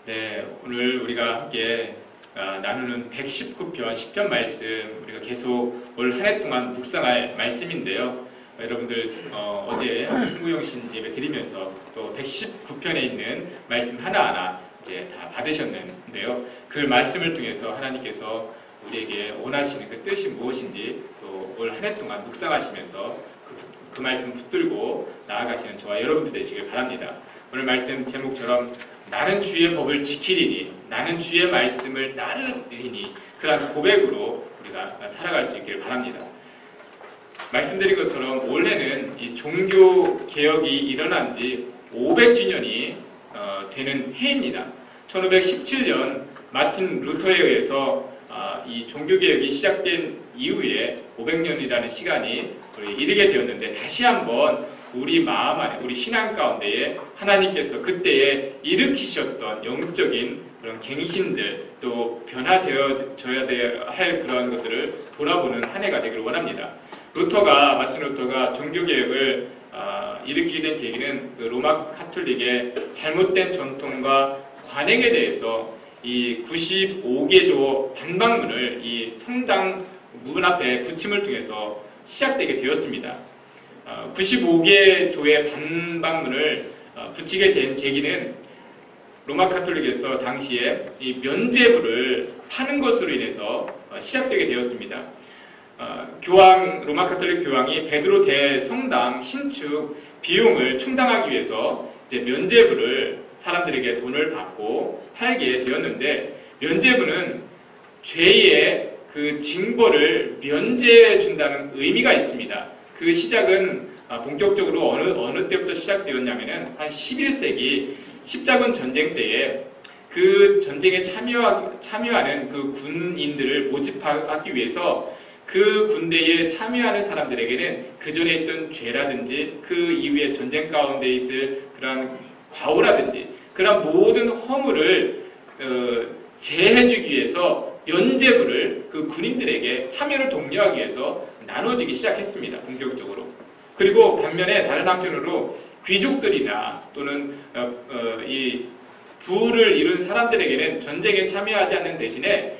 네, 오늘 우리가 함께 나누는 119편 10편 말씀 우리가 계속 올 한 해 동안 묵상할 말씀인데요. 여러분들 어제 한구영신 예배 드리면서 또 119편에 있는 말씀 하나하나 이제 다 받으셨는데요. 그 말씀을 통해서 하나님께서 우리에게 원하시는 그 뜻이 무엇인지 또 올 한 해 동안 묵상하시면서 그 말씀 붙들고 나아가시는 저와 여러분들 되시길 바랍니다. 오늘 말씀 제목처럼 나는 주의 법을 지키리니 나는 주의 말씀을 따르리니 그런 고백으로 우리가 살아갈 수 있길 바랍니다. 말씀드린 것처럼 올해는 이 종교개혁이 일어난 지 500주년이 되는 해입니다. 1517년 마틴 루터에 의해서 이 종교개혁이 시작된 이후에 500년이라는 시간이 이르게 되었는데 다시 한번 우리 마음 안에 우리 신앙 가운데에 하나님께서 그때에 일으키셨던 영적인 그런 갱신들 또 변화되어져야 할 그런 것들을 돌아보는 한 해가 되기를 원합니다. 마틴 루터가 종교개혁을 일으키게 된 계기는 그 로마 카톨릭의 잘못된 전통과 관행에 대해서 이 95개조 반박문을 이 성당 문 앞에 붙임을 통해서 시작되게 되었습니다. 95개조의 반박문을 붙이게 된 계기는 로마 카톨릭에서 당시에 이 면죄부를 파는 것으로 인해서 시작되게 되었습니다. 로마 카톨릭 교황이 베드로 대성당 신축 비용을 충당하기 위해서 이제 면죄부를 사람들에게 돈을 받고 팔게 되었는데, 면죄부는 죄의 그 징벌을 면제해 준다는 의미가 있습니다. 그 시작은 본격적으로 어느 때부터 시작되었냐면은 한 11세기 십자군 전쟁 때에 그 전쟁에 참여하는 그 군인들을 모집하기 위해서 그 군대에 참여하는 사람들에게는 그 전에 있던 죄라든지 그 이후에 전쟁 가운데 있을 그런 과오라든지 그런 모든 허물을 제해주기 위해서 면죄부를 그 군인들에게 참여를 독려하기 위해서 나눠지기 시작했습니다. 본격적으로. 그리고 반면에 다른 한편으로 귀족들이나 또는 이 부를 이룬 사람들에게는 전쟁에 참여하지 않는 대신에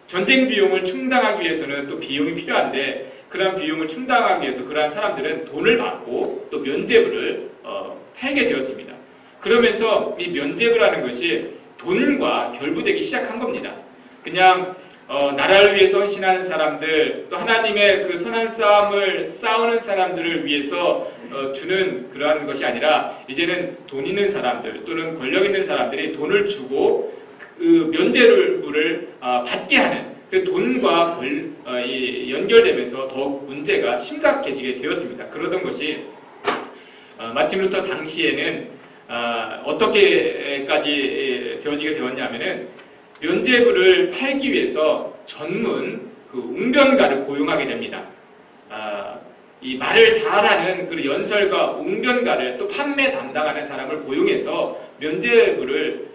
전쟁 비용을 충당하기 위해서는 또 비용이 필요한데, 그러한 비용을 충당하기 위해서 그러한 사람들은 돈을 받고 또 면죄부를 팔게 되었습니다. 그러면서 이 면죄부라는 것이 돈과 결부되기 시작한 겁니다. 그냥 나라를 위해서 헌신하는 사람들, 또 하나님의 그 선한 싸움을 싸우는 사람들을 위해서 주는 그러한 것이 아니라 이제는 돈 있는 사람들 또는 권력 있는 사람들이 돈을 주고 그 면죄부를 받게 하는 그 돈과 연결되면서 더욱 문제가 심각해지게 되었습니다. 그러던 것이 마틴 루터 당시에는 어떻게까지 되어지게 되었냐면은 면죄부를 팔기 위해서 전문 그 웅변가를 고용하게 됩니다. 이 말을 잘하는 그 연설가 웅변가를 또 판매 담당하는 사람을 고용해서 면죄부를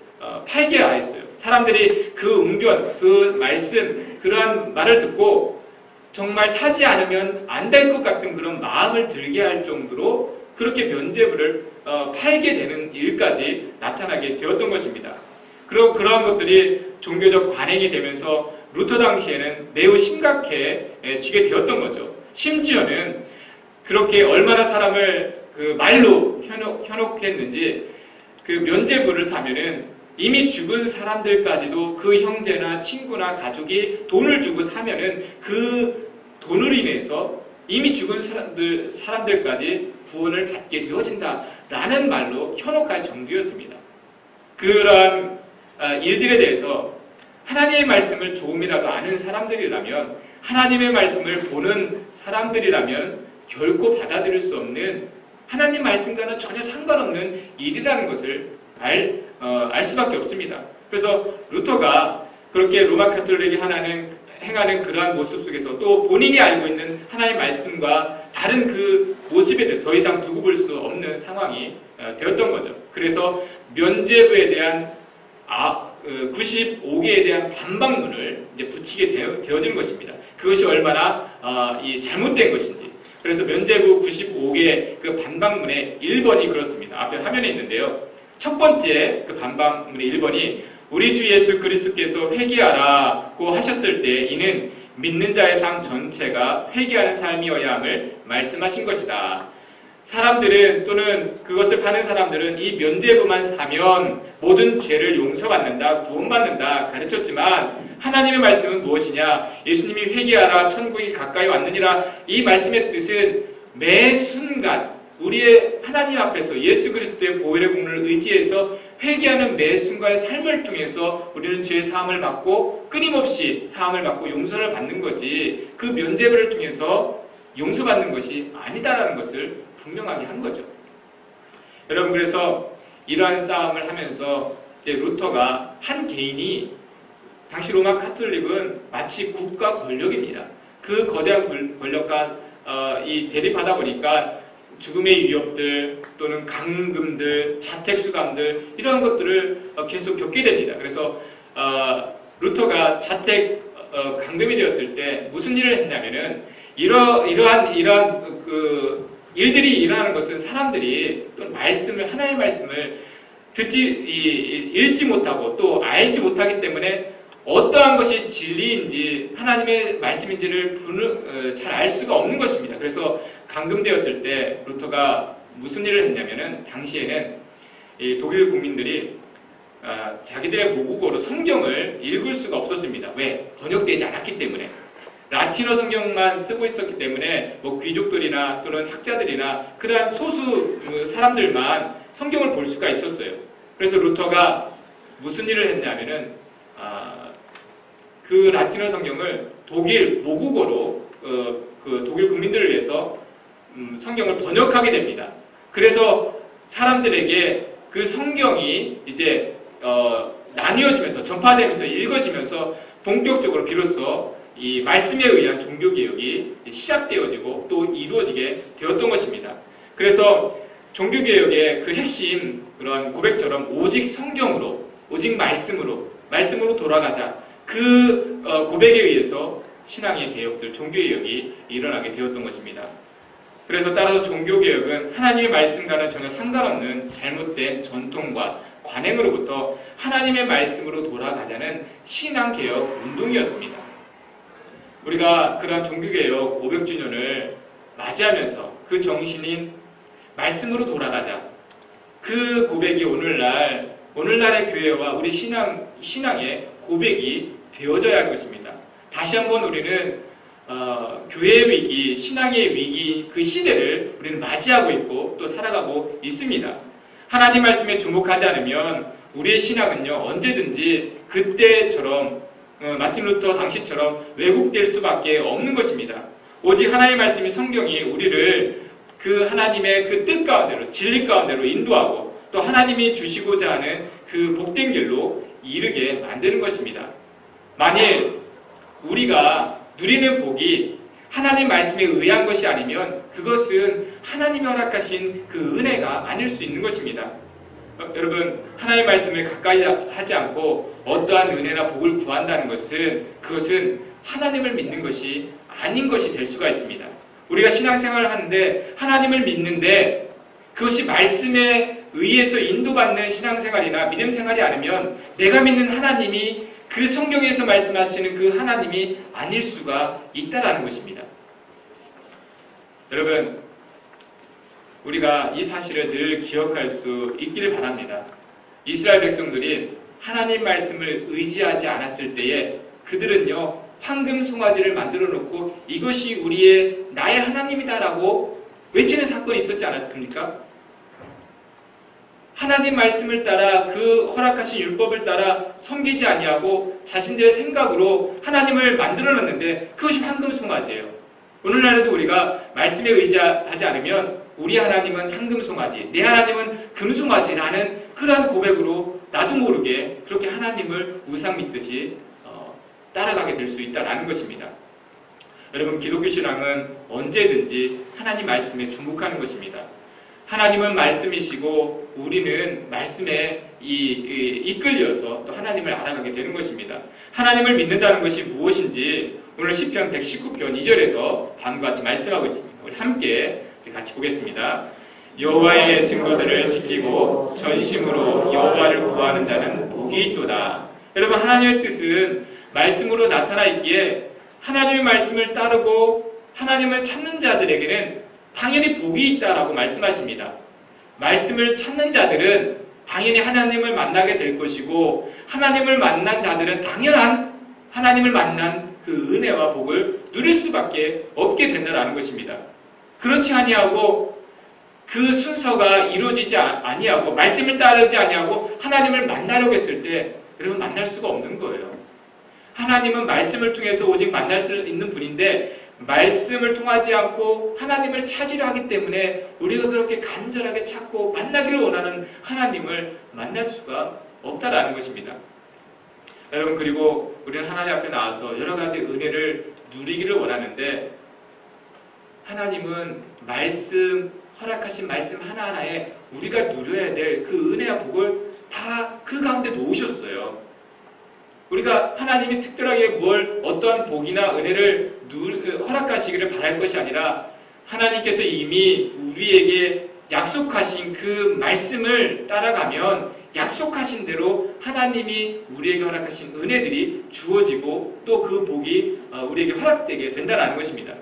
팔게 하였어요. 사람들이 그 웅변, 그 말씀, 그러한 말을 듣고 정말 사지 않으면 안 될 것 같은 그런 마음을 들게 할 정도로 그렇게 면죄부를 팔게 되는 일까지 나타나게 되었던 것입니다. 그러한 것들이 종교적 관행이 되면서 루터 당시에는 매우 심각해지게 되었던 거죠. 심지어는 그렇게 얼마나 사람을 그 말로 현혹했는지 그 면죄부를 사면은 이미 죽은 사람들까지도 그 형제나 친구나 가족이 돈을 주고 사면은 그 돈을 인해서 이미 죽은 사람들까지 구원을 받게 되어진다라는 말로 현혹할 정도였습니다. 그러한 일들에 대해서 하나님의 말씀을 조금이라도 아는 사람들이라면, 하나님의 말씀을 보는 사람들이라면 결코 받아들일 수 없는, 하나님 말씀과는 전혀 상관없는 일이라는 것을 알 수밖에 없습니다. 그래서 루터가 그렇게 로마 카톨릭이 행하는 그러한 모습 속에서 또 본인이 알고 있는 하나님의 말씀과 다른 그 모습에 더 이상 두고 볼 수 없는 상황이 되었던 거죠. 그래서 면죄부에 대한 95개에 대한 반박문을 이제 붙이게 되어지는 것입니다. 그것이 얼마나 잘못된 것인지. 그래서 면죄부 95개 그 반박문의 1번이 그렇습니다. 앞에 화면에 있는데요. 첫 번째 그 반박문의 1번이 우리 주 예수 그리스도께서 회개하라고 하셨을 때 이는 믿는 자의 삶 전체가 회개하는 삶이어야 함을 말씀하신 것이다. 사람들은 또는 그것을 파는 사람들은 이 면죄부만 사면 모든 죄를 용서받는다, 구원받는다 가르쳤지만 하나님의 말씀은 무엇이냐? 예수님이 회개하라 천국이 가까이 왔느니라. 이 말씀의 뜻은 매 순간 우리의 하나님 앞에서 예수 그리스도의 보혈의 공로를 의지해서 회개하는 매 순간의 삶을 통해서 우리는 죄의 사함을 받고 끊임없이 사함을 받고 용서를 받는 거지 그 면죄부를 통해서 용서받는 것이 아니다라는 것을 분명하게 한 거죠. 여러분, 그래서 이러한 싸움을 하면서 이제 루터가 한 개인이, 당시 로마 카톨릭은 마치 국가 권력입니다. 그 거대한 권력과 이 대립하다 보니까 죽음의 위협들 또는 감금들, 자택 수감들 이런 것들을 계속 겪게 됩니다. 그래서 루터가 자택 감금이 되었을 때 무슨 일을 했냐면은 이러한 그 일들이 일어나는 것은 사람들이 또 하나님의 말씀을 읽지 못하고 또 알지 못하기 때문에 어떠한 것이 진리인지 하나님의 말씀인지를 잘 알 수가 없는 것입니다. 그래서 감금되었을 때 루터가 무슨 일을 했냐면은 당시에는 이 독일 국민들이 자기들의 모국어로 성경을 읽을 수가 없었습니다. 왜? 번역되지 않았기 때문에. 라틴어 성경만 쓰고 있었기 때문에 뭐 귀족들이나 또는 학자들이나 그러한 소수 사람들만 성경을 볼 수가 있었어요. 그래서 루터가 무슨 일을 했냐면은 그 라틴어 성경을 독일 모국어로 그 독일 국민들을 위해서 성경을 번역하게 됩니다. 그래서 사람들에게 그 성경이 이제 나뉘어지면서 전파되면서 읽어지면서 본격적으로 비로소 이 말씀에 의한 종교개혁이 시작되어지고 또 이루어지게 되었던 것입니다. 그래서 종교개혁의 그 핵심 그런 고백처럼 오직 성경으로, 오직 말씀으로 돌아가자. 그 고백에 의해서 신앙의 개혁들, 종교개혁이 일어나게 되었던 것입니다. 그래서 따라서 종교개혁은 하나님의 말씀과는 전혀 상관없는 잘못된 전통과 관행으로부터 하나님의 말씀으로 돌아가자는 신앙개혁 운동이었습니다. 우리가 그러한 종교개혁 500주년을 맞이하면서 그 정신인 말씀으로 돌아가자. 그 고백이 오늘날의 교회와 우리 신앙의 고백이 되어져야 할 것입니다. 다시 한번 우리는 교회의 위기, 신앙의 위기, 그 시대를 우리는 맞이하고 있고 또 살아가고 있습니다. 하나님 말씀에 주목하지 않으면 우리의 신앙은요 언제든지 그때처럼 마틴 루터 당시처럼 왜곡될 수밖에 없는 것입니다. 오직 하나님의 말씀이 성경이 우리를 그 하나님의 그 뜻 가운데로 진리 가운데로 인도하고 또 하나님이 주시고자 하는 그 복된 길로 이르게 만드는 것입니다. 만일 우리가 누리는 복이 하나님 말씀에 의한 것이 아니면 그것은 하나님이 허락하신 그 은혜가 아닐 수 있는 것입니다. 여러분, 하나님의 말씀을 가까이 하지 않고 어떠한 은혜나 복을 구한다는 것은 그것은 하나님을 믿는 것이 아닌 것이 될 수가 있습니다. 우리가 신앙생활을 하는데 하나님을 믿는데 그것이 말씀에 의해서 인도받는 신앙생활이나 믿음생활이 아니면 내가 믿는 하나님이 그 성경에서 말씀하시는 그 하나님이 아닐 수가 있다라는 것입니다. 여러분, 우리가 이 사실을 늘 기억할 수 있기를 바랍니다. 이스라엘 백성들이 하나님 말씀을 의지하지 않았을 때에 그들은요 황금 송아지를 만들어 놓고 이것이 나의 하나님이다라고 외치는 사건이 있었지 않았습니까? 하나님 말씀을 따라 그 허락하신 율법을 따라 섬기지 아니하고 자신들의 생각으로 하나님을 만들어놨는데 그것이 황금 송아지예요. 오늘날에도 우리가 말씀에 의지하지 않으면 우리 하나님은 황금 송아지, 내 하나님은 금송아지라는 그러한 고백으로 나도 모르게 그렇게 하나님을 우상 믿듯이 따라가게 될 수 있다는 것입니다. 여러분, 기독교 신앙은 언제든지 하나님 말씀에 주목하는 것입니다. 하나님은 말씀이시고 우리는 말씀에 이끌려서 또 하나님을 알아가게 되는 것입니다. 하나님을 믿는다는 것이 무엇인지 오늘 시편 119편 2절에서 다음과 같이 말씀하고 있습니다. 우리 함께 같이 보겠습니다. 여호와의 증거들을 지키고 전심으로 여호와를 구하는 자는 복이 있도다. 여러분, 하나님의 뜻은 말씀으로 나타나 있기에 하나님의 말씀을 따르고 하나님을 찾는 자들에게는 당연히 복이 있다라고 말씀하십니다. 말씀을 찾는 자들은 당연히 하나님을 만나게 될 것이고, 하나님을 만난 자들은 당연한 하나님을 만난 그 은혜와 복을 누릴 수밖에 없게 된다는 것입니다. 그렇지 아니하고 그 순서가 이루어지지 아니하고 말씀을 따르지 아니하고 하나님을 만나려고 했을 때 여러분 만날 수가 없는 거예요. 하나님은 말씀을 통해서 오직 만날 수 있는 분인데, 말씀을 통하지 않고 하나님을 찾으려 하기 때문에 우리가 그렇게 간절하게 찾고 만나기를 원하는 하나님을 만날 수가 없다라는 것입니다. 여러분, 그리고 우리는 하나님 앞에 나와서 여러 가지 은혜를 누리기를 원하는데, 하나님은 허락하신 말씀 하나하나에 우리가 누려야 될 그 은혜와 복을 다 그 가운데 놓으셨어요. 우리가 하나님이 특별하게 어떠한 복이나 은혜를 허락하시기를 바랄 것이 아니라, 하나님께서 이미 우리에게 약속하신 그 말씀을 따라가면 약속하신 대로 하나님이 우리에게 허락하신 은혜들이 주어지고 또 그 복이 우리에게 허락되게 된다는 것입니다.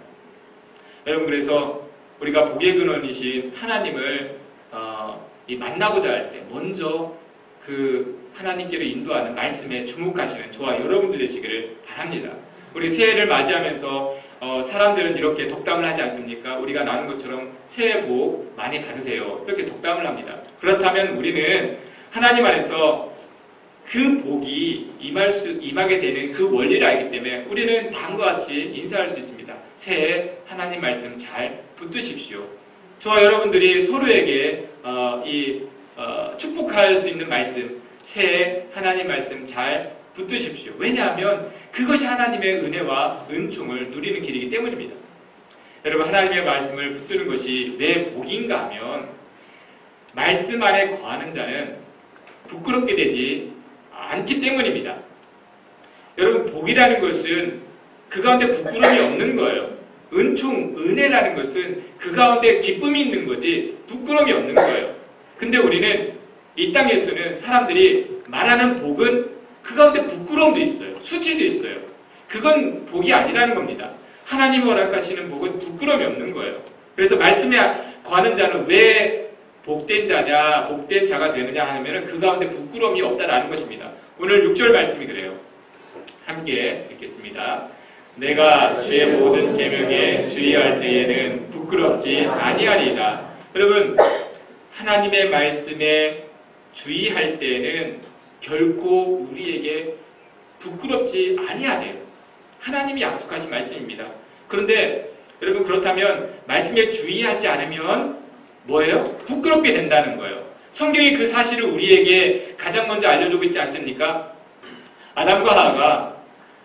여러분, 그래서 우리가 복의 근원이신 하나님을 만나고자 할 때 먼저 그 하나님께로 인도하는 말씀에 주목하시는 저와 여러분들 되시기를 바랍니다. 우리 새해를 맞이하면서 사람들은 이렇게 덕담을 하지 않습니까? 우리가 나눈 것처럼 새해 복 많이 받으세요, 이렇게 덕담을 합니다. 그렇다면 우리는 하나님 안에서 그 복이 임하게 되는 그 원리를 알기 때문에 우리는 다음과 같이 인사할 수 있습니다. 새해 하나님 말씀 잘 붙드십시오. 저와 여러분들이 서로에게 축복할 수 있는 말씀, 새해 하나님 말씀 잘 붙드십시오. 왜냐하면 그것이 하나님의 은혜와 은총을 누리는 길이기 때문입니다. 여러분, 하나님의 말씀을 붙드는 것이 왜 복인가 하면, 말씀 안에 거하는 자는 부끄럽게 되지 않기 때문입니다. 여러분, 복이라는 것은 그 가운데 부끄러움이 없는 거예요. 은혜라는 것은 그 가운데 기쁨이 있는 거지 부끄러움이 없는 거예요. 근데 우리는 이 땅에서는 사람들이 말하는 복은 그 가운데 부끄러움도 있어요. 수치도 있어요. 그건 복이 아니라는 겁니다. 하나님이 허락하시는 복은 부끄러움이 없는 거예요. 그래서 말씀에 거하는 자는 왜 복된 자냐, 복된 자가 되느냐 하면 그 가운데 부끄러움이 없다라는 것입니다. 오늘 6절 말씀이 그래요. 함께 읽겠습니다. 내가 주의 모든 계명에 주의할 때에는 부끄럽지 아니하리이다. 여러분, 하나님의 말씀에 주의할 때에는 결코 우리에게 부끄럽지 아니하대요. 하나님이 약속하신 말씀입니다. 그런데 여러분, 그렇다면 말씀에 주의하지 않으면 뭐예요? 부끄럽게 된다는 거예요. 성경이 그 사실을 우리에게 가장 먼저 알려주고 있지 않습니까? 아담과 하와가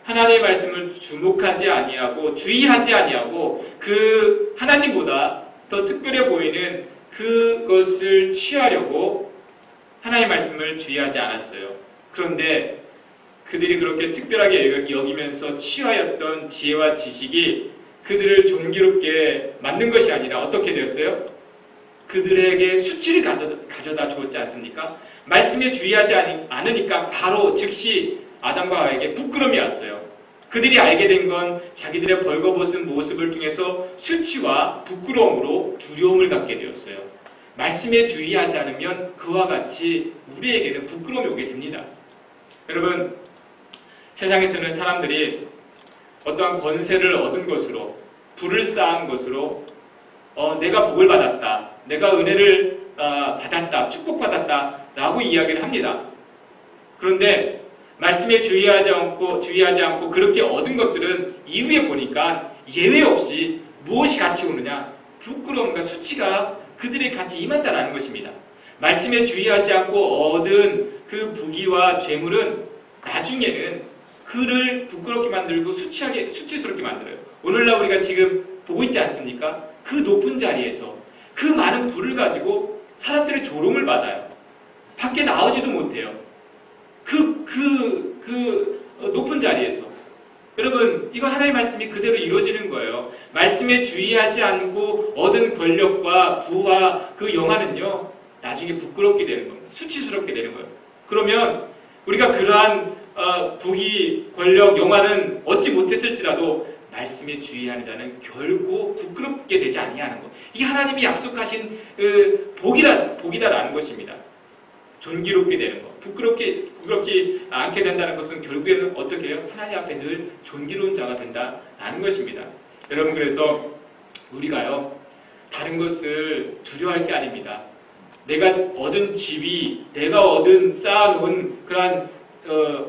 하나님의 말씀을 주목하지 아니하고 주의하지 아니하고 그 하나님보다 더 특별해 보이는 그것을 취하려고 하나님의 말씀을 주의하지 않았어요. 그런데 그들이 그렇게 특별하게 여기면서 취하였던 지혜와 지식이 그들을 존귀롭게 만든 것이 아니라 어떻게 되었어요? 그들에게 수치를 가져다 주었지 않습니까? 말씀에 주의하지 않으니까 바로 즉시 아담과 하와에게 부끄러움이 왔어요. 그들이 알게 된 건 자기들의 벌거벗은 모습을 통해서 수치와 부끄러움으로 두려움을 갖게 되었어요. 말씀에 주의하지 않으면 그와 같이 우리에게는 부끄러움이 오게 됩니다. 여러분, 세상에서는 사람들이 어떠한 권세를 얻은 것으로, 부를 쌓은 것으로 내가 복을 받았다, 내가 은혜를 받았다, 축복받았다 라고 이야기를 합니다. 그런데 말씀에 주의하지 않고 그렇게 얻은 것들은 이후에 보니까 예외 없이 무엇이 같이 오느냐? 부끄러움과 수치가 그들의 같이 임한다라는 것입니다. 말씀에 주의하지 않고 얻은 그 부귀와 재물은 나중에는 그를 부끄럽게 만들고 수치스럽게 만들어요. 오늘날 우리가 지금 보고 있지 않습니까? 그 높은 자리에서 그 많은 부를 가지고 사람들의 조롱을 받아요. 밖에 나오지도 못해요. 그 높은 자리에서. 여러분, 이거 하나님의 말씀이 그대로 이루어지는 거예요. 말씀에 주의하지 않고 얻은 권력과 부와 그 영화는요, 나중에 부끄럽게 되는 겁니다. 수치스럽게 되는 거예요. 그러면 우리가 그러한 부귀, 권력, 영화는 얻지 못했을지라도 말씀에 주의하는 자는 결코 부끄럽게 되지 아니하는 것. 이게 하나님이 약속하신 복이다라는 것입니다. 존귀롭게 되는 것. 부끄럽지 않게 된다는 것은 결국에는 어떻게 해요? 하나님 앞에 늘 존귀로운 자가 된다라는 것입니다. 여러분, 그래서 우리가요, 다른 것을 두려워할 게 아닙니다. 내가 얻은 지위, 내가 쌓아놓은 그러한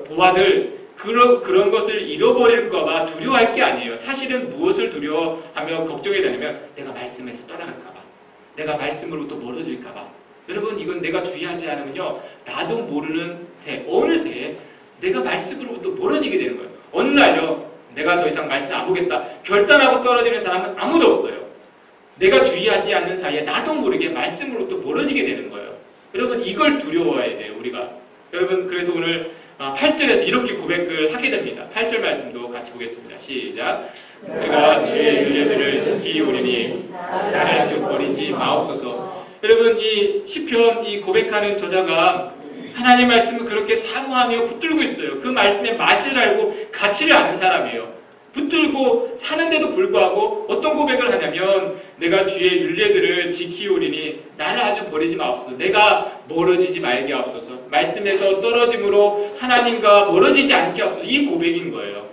보화들, 그런 것을 잃어버릴까봐 두려워할 게 아니에요. 사실은 무엇을 두려워하며 걱정이 되냐면 내가 말씀에서 떠나갈까봐, 내가 말씀으로부터 멀어질까봐. 여러분, 이건 내가 주의하지 않으면요, 나도 모르는 새, 어느새 내가 말씀으로부터 멀어지게 되는 거예요. 어느 날요, 내가 더 이상 말씀 안 보겠다 결단하고 떨어지는 사람은 아무도 없어요. 내가 주의하지 않는 사이에 나도 모르게 말씀으로부터 멀어지게 되는 거예요. 여러분, 이걸 두려워해야 돼요, 우리가. 여러분, 그래서 오늘 8절에서 이렇게 고백을 하게 됩니다. 8절 말씀도 같이 보겠습니다. 시작. 내가 주의 윤례들을 지키오리니 나를 좀 버리지 마옵소서. 여러분, 이 시편 이 고백하는 저자가 하나님의 말씀을 그렇게 사모하며 붙들고 있어요. 그 말씀의 맛을 알고 가치를 아는 사람이에요. 붙들고 사는데도 불구하고 어떤 고백을 하냐면 내가 주의 율례들을 지키오리니 나를 아주 버리지 마옵소서. 내가 멀어지지 말게 하옵소서. 말씀에서 떨어짐으로 하나님과 멀어지지 않게 하옵소서. 이 고백인 거예요.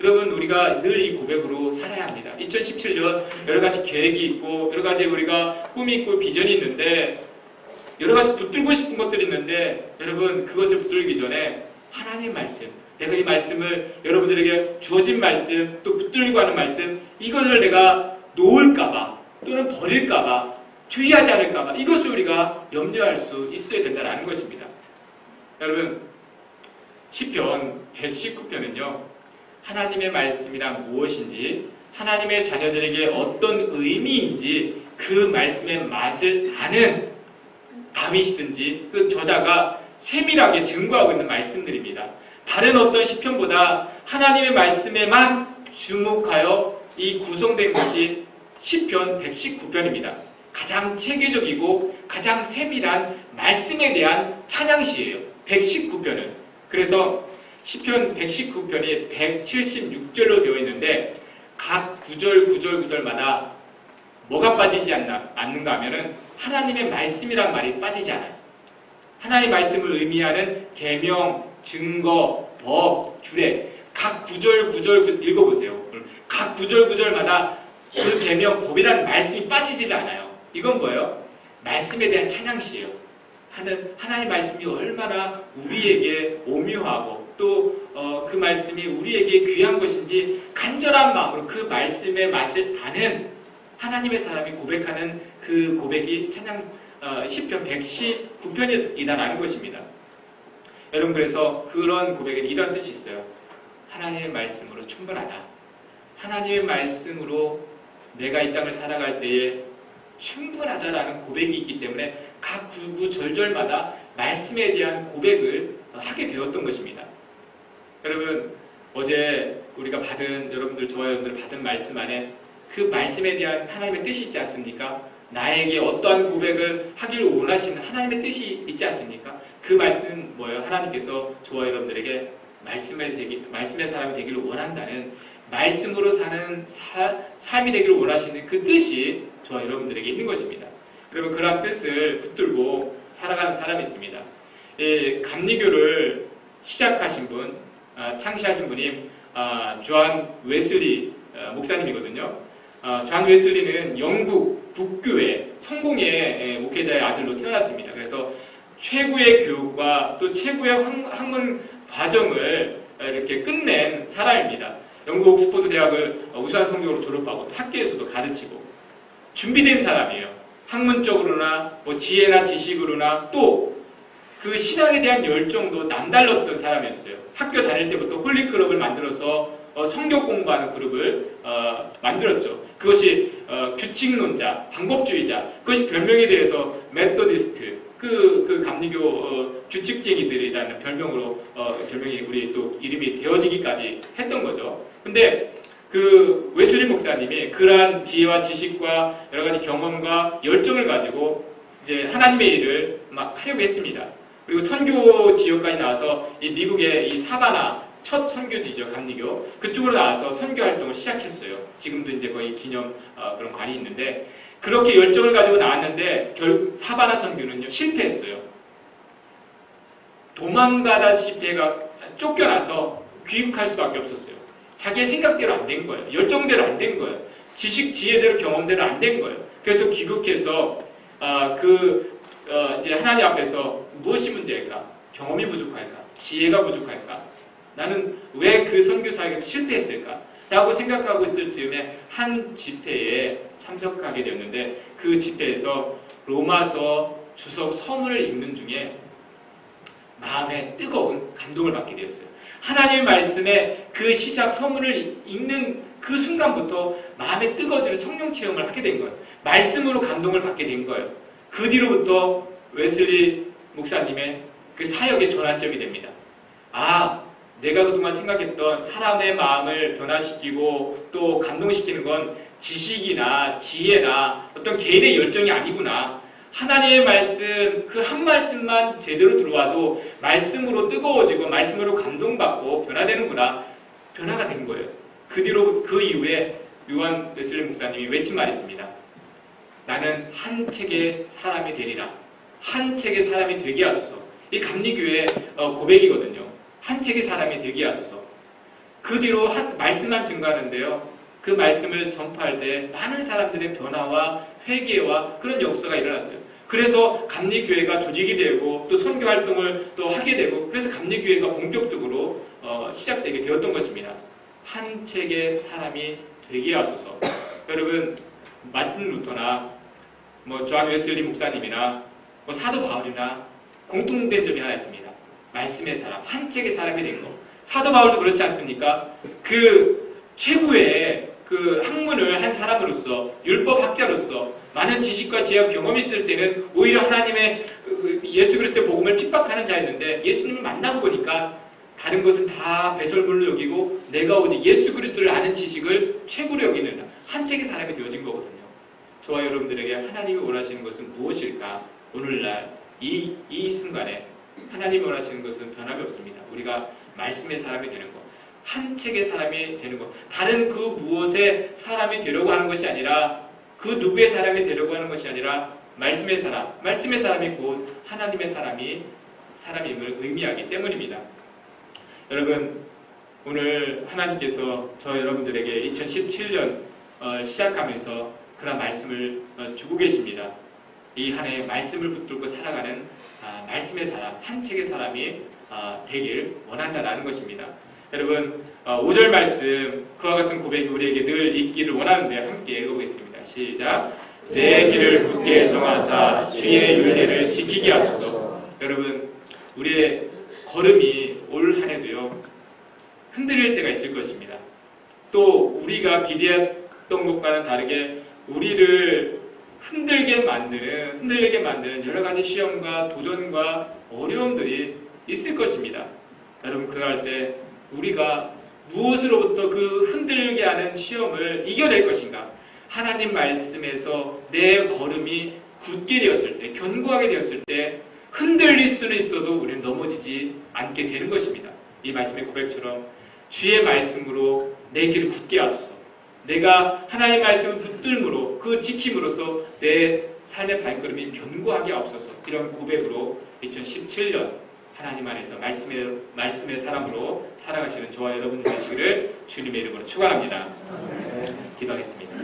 여러분, 우리가 늘 이 고백으로 살아야 합니다. 2017년 여러 가지 계획이 있고 여러 가지 우리가 꿈이 있고 비전이 있는데 여러 가지 붙들고 싶은 것들이 있는데 여러분, 그것을 붙들기 전에 하나님의 말씀, 내가 이 말씀을 여러분들에게 주어진 말씀, 또 붙들고 하는 말씀, 이것을 내가 놓을까봐 또는 버릴까봐, 주의하지 않을까봐 이것을 우리가 염려할 수 있어야 된다는 것입니다. 여러분, 시편 119편은요 하나님의 말씀이란 무엇인지, 하나님의 자녀들에게 어떤 의미인지 그 말씀의 맛을 아는 다윗이든지 그 저자가 세밀하게 증거하고 있는 말씀들입니다. 다른 어떤 시편보다 하나님의 말씀에만 주목하여 이 구성된 것이 시편 119편입니다. 가장 체계적이고 가장 세밀한 말씀에 대한 찬양시예요. 119편은. 그래서 시편 119편이 176절로 되어 있는데 각 구절마다 뭐가 빠지지 않는가 하면은 하나님의 말씀이란 말이 빠지지 않아요. 하나님의 말씀을 의미하는 계명, 증거, 법, 규례, 각 구절 읽어보세요. 각 구절마다 그 계명, 법이라는 말씀이 빠지질 않아요. 이건 뭐예요? 말씀에 대한 찬양시예요. 하나님의 말씀이 얼마나 우리에게 오묘하고 또 그 말씀이 우리에게 귀한 것인지 간절한 마음으로 그 말씀의 맛을 아는 하나님의 사람이 고백하는 그 고백이 찬양 시편 119편이다라는 것입니다. 여러분, 그래서 그런 고백에는 이런 뜻이 있어요. 하나님의 말씀으로 충분하다. 하나님의 말씀으로 내가 이 땅을 살아갈 때에 충분하다라는 고백이 있기 때문에 각 구구절절마다 말씀에 대한 고백을 하게 되었던 것입니다. 여러분, 어제 우리가 저와 여러분들 받은 말씀 안에 그 말씀에 대한 하나님의 뜻이 있지 않습니까? 나에게 어떠한 고백을 하기를 원하시는 하나님의 뜻이 있지 않습니까? 그 말씀은 뭐예요? 하나님께서 저와 여러분들에게 말씀의 사람이 되기를 원한다는, 말씀으로 사는 삶이 되기를 원하시는 그 뜻이 저와 여러분들에게 있는 것입니다. 여러분, 그러한 뜻을 붙들고 살아가는 사람이 있습니다. 감리교를 시작하신 분, 창시하신 분이 존 웨슬리 목사님이거든요. 존 웨슬리는 영국 국교회 성공의 목회자의 아들로 태어났습니다. 그래서 최고의 교육과 또 최고의 학문 과정을 이렇게 끝낸 사람입니다. 영국 옥스퍼드 대학을 우수한 성적으로 졸업하고 학교에서도 가르치고 준비된 사람이에요. 학문적으로나 지혜나 지식으로나 또 그 신앙에 대한 열정도 남달랐던 사람이었어요. 학교 다닐 때부터 홀리클럽을 만들어서 성경 공부하는 그룹을 만들었죠. 그것이 규칙론자, 방법주의자, 그것이 별명에 대해서 메토디스트, 그 감리교 규칙쟁이들이라는 별명으로 별명이 우리 또 이름이 되어지기까지 했던 거죠. 근데 그 웨슬리 목사님이 그러한 지혜와 지식과 여러 가지 경험과 열정을 가지고 이제 하나님의 일을 막 하려고 했습니다. 그리고 선교 지역까지 나와서 이 미국의 이 사바나 첫 선교지죠, 감리교. 그쪽으로 나와서 선교 활동을 시작했어요. 지금도 이제 거의 기념 그런 관이 있는데 그렇게 열정을 가지고 나왔는데 결국 사바나 선교는요 실패했어요. 도망가다시피 해가 쫓겨나서 귀국할 수밖에 없었어요. 자기의 생각대로 안 된 거예요. 열정대로 안 된 거예요. 지식, 지혜대로, 경험대로 안 된 거예요. 그래서 귀국해서 이제 하나님 앞에서 무엇이 문제일까? 경험이 부족할까? 지혜가 부족할까? 나는 왜 그 선교 사역에서 실패했을까? 라고 생각하고 있을 즈음에 한 집회에 참석하게 되었는데 그 집회에서 로마서 주석 서문을 읽는 중에 마음에 뜨거운 감동을 받게 되었어요. 하나님의 말씀에 그 시작 서문을 읽는 그 순간부터 마음에 뜨거워지는 성령 체험을 하게 된 거예요. 말씀으로 감동을 받게 된 거예요. 그 뒤로부터 웨슬리 목사님의 그 사역의 전환점이 됩니다. 내가 그동안 생각했던 사람의 마음을 변화시키고 또 감동시키는 건 지식이나 지혜나 어떤 개인의 열정이 아니구나. 하나님의 말씀, 그 한 말씀만 제대로 들어와도 말씀으로 뜨거워지고 말씀으로 감동받고 변화되는구나. 변화가 된 거예요. 그 이후에 요한 웨슬리 목사님이 외친 말이 있습니다. 나는 한 책의 사람이 되리라. 한 책의 사람이 되게 하소서. 이 감리교의 고백이거든요. 한 책의 사람이 되게 하소서. 그 뒤로 말씀만 증가하는데요. 그 말씀을 전파할 때 많은 사람들의 변화와 회개와 그런 역사가 일어났어요. 그래서 감리교회가 조직이 되고 또 선교 활동을 또 하게 되고 그래서 감리교회가 본격적으로 시작되게 되었던 것입니다. 한 책의 사람이 되게 하소서. 여러분 마틴 루터나 존 웨슬리 목사님이나 사도 바울이나 공통된 점이 하나 있습니다. 말씀의 사람, 한 책의 사람이 된 거. 사도 바울도 그렇지 않습니까? 그 최고의 그 학문을 한 사람으로서 율법학자로서 많은 지식과 지혜와 경험이 있을 때는 오히려 하나님의 예수 그리스도의 복음을 핍박하는 자였는데 예수님을 만나고 보니까 다른 것은 다 배설물로 여기고 내가 오직 예수 그리스도를 아는 지식을 최고로 여기는 한 책의 사람이 되어진 거거든요. 저와 여러분들에게 하나님이 원하시는 것은 무엇일까? 오늘날 이 순간에 하나님이 원하시는 것은 변함이 없습니다. 우리가 말씀의 사람이 되는 것, 한 책의 사람이 되는 것, 다른 그 무엇의 사람이 되려고 하는 것이 아니라 그 누구의 사람이 되려고 하는 것이 아니라 말씀의 사람이 곧 하나님의 사람임을 의미하기 때문입니다. 여러분, 오늘 하나님께서 저 여러분들에게 2017년 시작하면서 그런 말씀을 주고 계십니다. 이 한 해 말씀을 붙들고 살아가는 말씀의 사람, 한 책의 사람이 되길 원한다라는 것입니다. 여러분, 5절 말씀 그와 같은 고백이 우리에게 늘 있기를 원하는데 함께 읽어보겠습니다. 시작. 내 길을 굳게 정하사 주의 율례를 지키게 하소서. 여러분, 우리의 걸음이 올 한 해도요 흔들릴 때가 있을 것입니다. 또 우리가 기대했던 것과는 다르게 우리를 흔들게 만드는 여러 가지 시험과 도전과 어려움들이 있을 것입니다. 여러분, 그럴 때 우리가 무엇으로부터 그 흔들게 하는 시험을 이겨낼 것인가? 하나님 말씀에서 내 걸음이 굳게 되었을 때, 견고하게 되었을 때 흔들릴 수는 있어도 우리는 넘어지지 않게 되는 것입니다. 이 말씀의 고백처럼 주의 말씀으로 내 길을 굳게 하소서. 내가 하나님의 말씀을 붙들므로 그 지킴으로써 내 삶의 발걸음이 견고하게 하옵소서. 이런 고백으로 2017년 하나님 안에서 말씀의 사람으로 살아가시는 저와 여러분 되시기를 주님의 이름으로 축원합니다. 기도하겠습니다.